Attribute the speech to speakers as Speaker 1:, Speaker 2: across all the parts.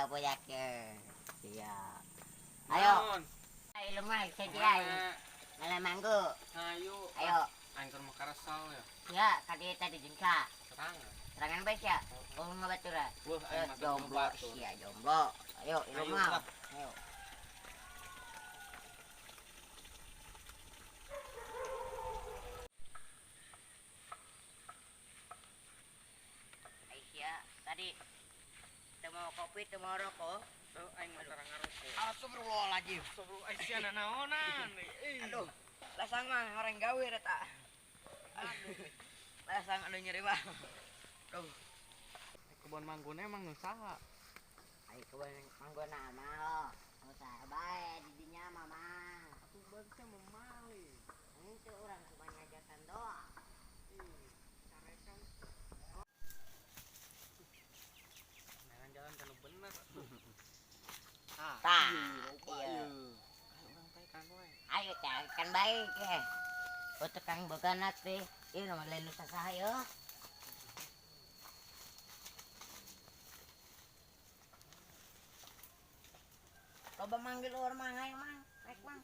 Speaker 1: boyakeun. Siap. Ayo. Ayo lumai sediai. Ngala manggo.
Speaker 2: Ayo.
Speaker 1: Ayo.
Speaker 2: Angker makaresal ya.
Speaker 1: Ya, kadi tadi jengka.
Speaker 2: Serangan.
Speaker 1: Serangan baik ya. Oh ngabatura.
Speaker 2: Wah, aing mah
Speaker 1: Jomblo sia jomblo. Ayo, ilmu. Ayo. Aisyah, tadi temu kopi, temu rokok.
Speaker 2: Tuh aing mah sareng ngarokok.
Speaker 1: Astagfirullahaladzim.
Speaker 2: Astagfirullah Aisyah naonan.
Speaker 1: Aduh, lasang mah orang gawe eta. Aduh. Lasang anu nyeri mah. Tuh,
Speaker 2: Kebon mangguna emang usaha.
Speaker 1: ai kebun manggona mah. Usaha bae di dinya mah mah.
Speaker 2: Aku baca memali.
Speaker 1: Itu orang cuma ngajarkan doang.
Speaker 2: Carekan. Jangan jalan kalau bener.
Speaker 1: Tah,
Speaker 2: Iya.
Speaker 1: iya.
Speaker 2: Orang teh kan we.
Speaker 1: Ayo kan baik ya. Untuk kang boganat teh, ieu mah lain usaha yo. Coba manggil orang mangai mang, naik mang.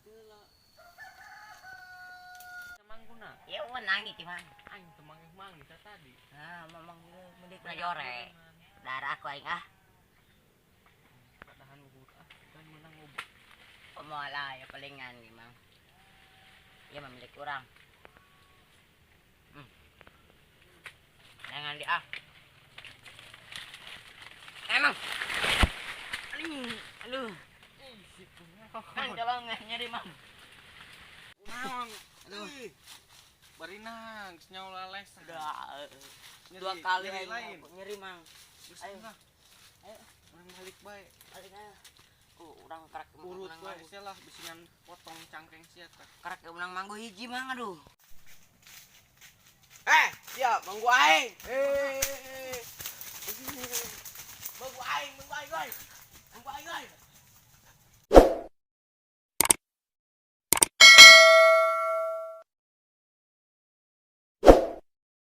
Speaker 2: Mangguna.
Speaker 1: Ya wenang gitu mang.
Speaker 2: Aing teu manggih-manggih tadi.
Speaker 1: Nah, memang milik jore. Darah aku aing ah.
Speaker 2: Padahan uhur dan menang ngobok.
Speaker 1: Pemola ya palingan gimang. Ya milik orang. Jangan di ah. Emang. Aduh. Kan kalau nggak nyari mang.
Speaker 2: Naon?
Speaker 1: Aduh.
Speaker 2: Barinang senyawa lales.
Speaker 1: Udah.
Speaker 2: Nyeri,
Speaker 1: Dua kali
Speaker 2: nyeri
Speaker 1: aing
Speaker 2: lain.
Speaker 1: nyeri mang.
Speaker 2: Ayo.
Speaker 1: Ayo.
Speaker 2: Orang balik bae.
Speaker 1: Balik aja. Urang kerak
Speaker 2: Urut
Speaker 1: menang
Speaker 2: bae
Speaker 1: manggu.
Speaker 2: sia lah bisingan potong cangkeng sia teh.
Speaker 1: Kerak menang manggu hiji mang aduh.
Speaker 3: Siap, manggu aing. Manggu aing, guys. Manggu aing, guys.